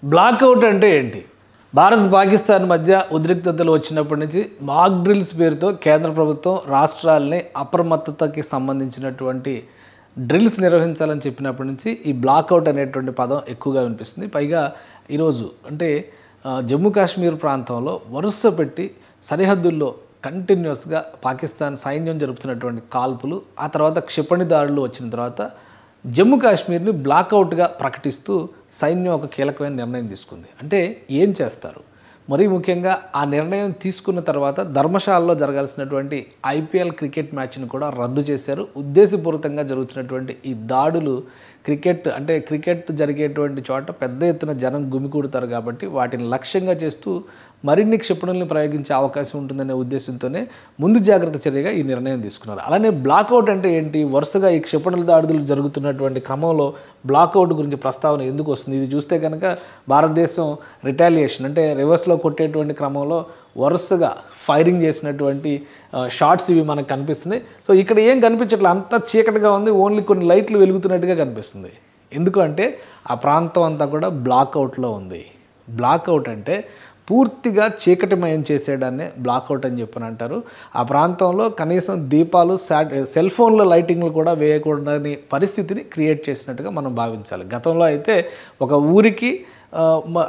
Blackout అంటే ఏంటి? భారత్ పాకిస్తాన్ మధ్య ఉద్రిక్తతలు వచ్చినప్పటి నుంచి మాక్ డ్రిల్స్ పేరుతో కేంద్ర ప్రభుత్వం రాష్ట్రాలని అప్రమత్తతకి సంబంధించినటువంటి డ్రిల్స్ నిర్వహించాలని చెప్పినప్పటి నుంచి ఈ బ్లాక్అవుట్ అనేటువంటి పదం ఎక్కువగా వినిపిస్తుంది. పైగా ఈరోజు అంటే జమ్మూ కాశ్మీర్ ప్రాంతంలో వరుస పెట్టి సరిహద్దుల్లో కంటిన్యూస్గా పాకిస్తాన్ సైన్యం జరుపుతున్నటువంటి కాల్పులు, ఆ తర్వాత క్షిపణి దాడులు వచ్చిన తర్వాత జమ్మూ కాశ్మీర్ని బ్లాక్అవుట్గా ప్రకటిస్తూ సైన్యం ఒక కీలకమైన నిర్ణయం తీసుకుంది. అంటే ఏం చేస్తారు? మరీ ముఖ్యంగా ఆ నిర్ణయం తీసుకున్న తర్వాత ధర్మశాలలో జరగాల్సినటువంటి ఐపీఎల్ క్రికెట్ మ్యాచ్ని కూడా రద్దు చేశారు. ఉద్దేశపూరితంగా జరుగుతున్నటువంటి ఈ దాడులు క్రికెట్ జరిగేటువంటి చోట పెద్ద ఎత్తున జనం గుమికూడతారు కాబట్టి వాటిని లక్ష్యంగా చేస్తూ మరిన్ని క్షిపణుల్ని ప్రయోగించే అవకాశం ఉంటుందనే ఉద్దేశంతోనే ముందు జాగ్రత్త చర్యగా ఈ నిర్ణయం తీసుకున్నారు. అలానే బ్లాక్అవుట్ అంటే ఏంటి? వరుసగా ఈ క్షిపణుల దాడులు జరుగుతున్నటువంటి క్రమంలో బ్లాక్అవుట్ గురించి ప్రస్తావన ఎందుకు వస్తుంది? ఇది చూస్తే కనుక భారతదేశం రిటాలియేషన్ అంటే రివర్స్లో కొట్టేటువంటి క్రమంలో వరుసగా ఫైరింగ్ చేసినటువంటి షార్ట్స్ ఇవి మనకు కనిపిస్తున్నాయి. సో ఇక్కడ ఏం కనిపించట్లేదు, అంతా చీకటిగా ఉంది, ఓన్లీ కొన్ని లైట్లు వెలుగుతున్నట్టుగా కనిపిస్తుంది. ఎందుకంటే ఆ ప్రాంతం అంతా కూడా బ్లాక్అవుట్లో ఉంది. బ్లాక్అవుట్ అంటే పూర్తిగా చీకటిమయం చేసేయడాన్ని బ్లాక్అవుట్ అని చెప్పని అంటారు. ఆ ప్రాంతంలో కనీసం దీపాలు, సెల్ ఫోన్ల లైటింగ్లు కూడా వేయకూడని పరిస్థితిని క్రియేట్ చేసినట్టుగా మనం భావించాలి. గతంలో అయితే ఒక ఊరికి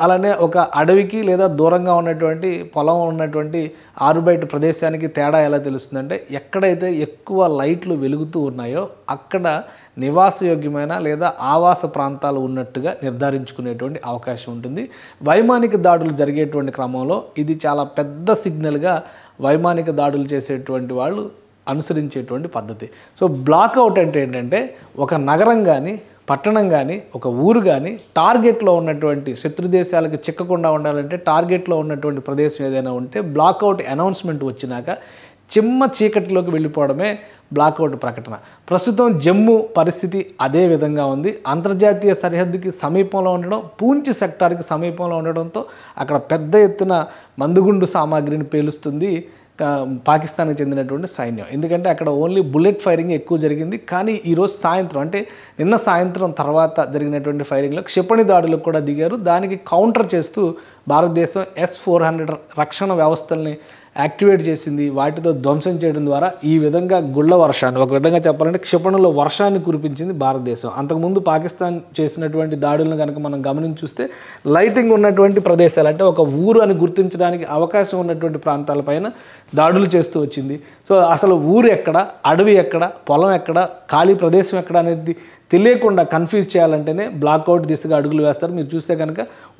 అలానే ఒక అడవికి లేదా దూరంగా ఉన్నటువంటి పొలం ఉన్నటువంటి ఆరుబయట ప్రదేశానికి తేడా ఎలా తెలుస్తుందంటే, ఎక్కడైతే ఎక్కువ లైట్లు వెలుగుతూ ఉన్నాయో అక్కడ నివాసయోగ్యమైన లేదా ఆవాస ప్రాంతాలు ఉన్నట్టుగా నిర్ధారించుకునేటువంటి అవకాశం ఉంటుంది. వైమానిక దాడులు జరిగేటువంటి క్రమంలో ఇది చాలా పెద్ద సిగ్నల్గా వైమానిక దాడులు చేసేటువంటి వాళ్ళు అనుసరించేటువంటి పద్ధతి. సో బ్లాక్అవుట్ అంటే ఏంటంటే, ఒక నగరం కానీ పట్టణం కానీ ఒక ఊరు కానీ టార్గెట్లో ఉన్నటువంటి శత్రు దేశాలకు చిక్కకుండా ఉండాలంటే టార్గెట్లో ఉన్నటువంటి ప్రదేశం ఏదైనా ఉంటే బ్లాక్అవుట్ అనౌన్స్మెంట్ వచ్చినాక చిమ్మ చీకటిలోకి వెళ్ళిపోవడమే బ్లాక్అవుట్ ప్రకటన. ప్రస్తుతం జమ్మూ పరిస్థితి అదే విధంగా ఉంది. అంతర్జాతీయ సరిహద్దుకి సమీపంలో ఉండడం, పూంచ్ సెక్టార్కి సమీపంలో ఉండడంతో అక్కడ పెద్ద ఎత్తున మందుగుండు సామాగ్రిని పేలుస్తుంది పాకిస్తాన్కి చెందినటువంటి సైన్యం. ఎందుకంటే అక్కడ ఓన్లీ బుల్లెట్ ఫైరింగ్ ఎక్కువ జరిగింది. కానీ ఈరోజు సాయంత్రం అంటే నిన్న సాయంత్రం తర్వాత జరిగినటువంటి ఫైరింగ్లో క్షిపణి దాడులకు కూడా దిగారు. దానికి కౌంటర్ చేస్తూ భారతదేశం S-400 రక్షణ వ్యవస్థల్ని యాక్టివేట్ చేసింది. వాటితో ధ్వంసం చేయడం ద్వారా ఈ విధంగా గుళ్ళ వర్షాన్ని, ఒక విధంగా చెప్పాలంటే క్షిపణుల వర్షాన్ని కురిపించింది భారతదేశం. అంతకుముందు పాకిస్తాన్ చేసినటువంటి దాడులను కనుక మనం గమనించి చూస్తే లైటింగ్ ఉన్నటువంటి ప్రదేశాలు అంటే ఒక ఊరు అని గుర్తించడానికి అవకాశం ఉన్నటువంటి ప్రాంతాలపైన దాడులు చేస్తూ వచ్చింది. సో అసలు ఊరు ఎక్కడ, అడవి ఎక్కడ, పొలం ఎక్కడ, ఖాళీ ప్రదేశం ఎక్కడ అనేది తెలియకుండా కన్ఫ్యూజ్ చేయాలంటేనే బ్లాక్అవుట్ దిశగా అడుగులు వేస్తారు. మీరు చూస్తే కనుక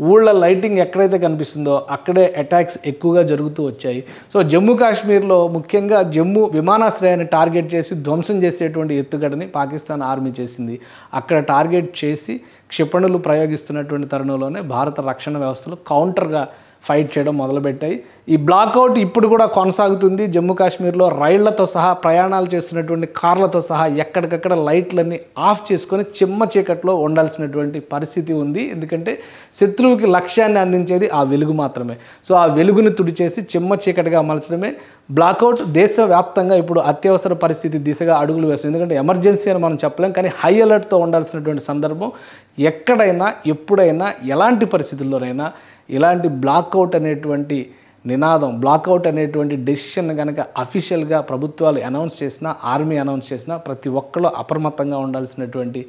ఊళ్ళ లైటింగ్ ఎక్కడైతే కనిపిస్తుందో అక్కడే అటాక్స్ ఎక్కువగా జరుగుతూ వచ్చాయి. సో జమ్మూ కాశ్మీర్లో ముఖ్యంగా జమ్మూ విమానాశ్రయాన్ని టార్గెట్ చేసి ధ్వంసం చేసేటువంటి ఎత్తుగడని పాకిస్తాన్ ఆర్మీ చేసింది. అక్కడ టార్గెట్ చేసి క్షిపణులు ప్రయోగిస్తున్నటువంటి తరుణంలోనే భారత రక్షణ వ్యవస్థలు కౌంటర్గా ఫైట్ చేయడం మొదలుపెట్టాయి. ఈ బ్లాక్అవుట్ ఇప్పుడు కూడా కొనసాగుతుంది. జమ్మూ కాశ్మీర్లో రైళ్లతో సహా ప్రయాణాలు చేస్తున్నటువంటి కార్లతో సహా ఎక్కడికక్కడ లైట్లన్నీ ఆఫ్ చేసుకొని చిమ్మ చీకట్లో ఉండాల్సినటువంటి పరిస్థితి ఉంది. ఎందుకంటే శత్రువుకి లక్ష్యాన్ని అందించేది ఆ వెలుగు మాత్రమే. సో ఆ వెలుగుని తుడిచేసి చిమ్మ చీకటిగా మలచడమే బ్లాక్అవుట్. దేశవ్యాప్తంగా ఇప్పుడు అత్యవసర పరిస్థితి దిశగా అడుగులు వేస్తుంది. ఎందుకంటే ఎమర్జెన్సీ అని మనం చెప్పలేం, కానీ హై అలర్ట్తో ఉండాల్సినటువంటి సందర్భం. ఎక్కడైనా ఎప్పుడైనా ఎలాంటి పరిస్థితుల్లోనైనా ఇలాంటి బ్లాక్అవుట్ అనేటువంటి నినాదం, బ్లాక్అవుట్ అనేటువంటి డెసిషన్ కనుక అఫీషియల్గా ప్రభుత్వాలు అనౌన్స్ చేసినా, ఆర్మీ అనౌన్స్ చేసినా ప్రతి ఒక్కళ్ళు అప్రమత్తంగా ఉండాల్సినటువంటి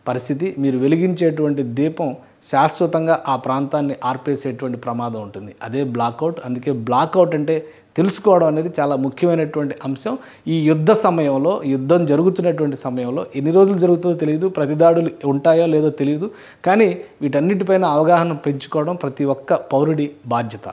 పరిస్థితి. మీరు వెలిగించేటువంటి దీపం శాశ్వతంగా ఆ ప్రాంతాన్ని ఆర్పేసేటువంటి ప్రమాదం ఉంటుంది. అదే బ్లాక్అవుట్. అందుకే బ్లాక్అవుట్ అంటే తెలుసుకోవడం అనేది చాలా ముఖ్యమైనటువంటి అంశం. ఈ యుద్ధ సమయంలో, యుద్ధం జరుగుతున్నటువంటి సమయంలో ఎన్ని రోజులు జరుగుతుందో తెలియదు, ప్రతిదాడులు ఉంటాయో లేదో తెలియదు, కానీ వీటన్నిటిపైన అవగాహన పెంచుకోవడం ప్రతి ఒక్క పౌరుడి బాధ్యత.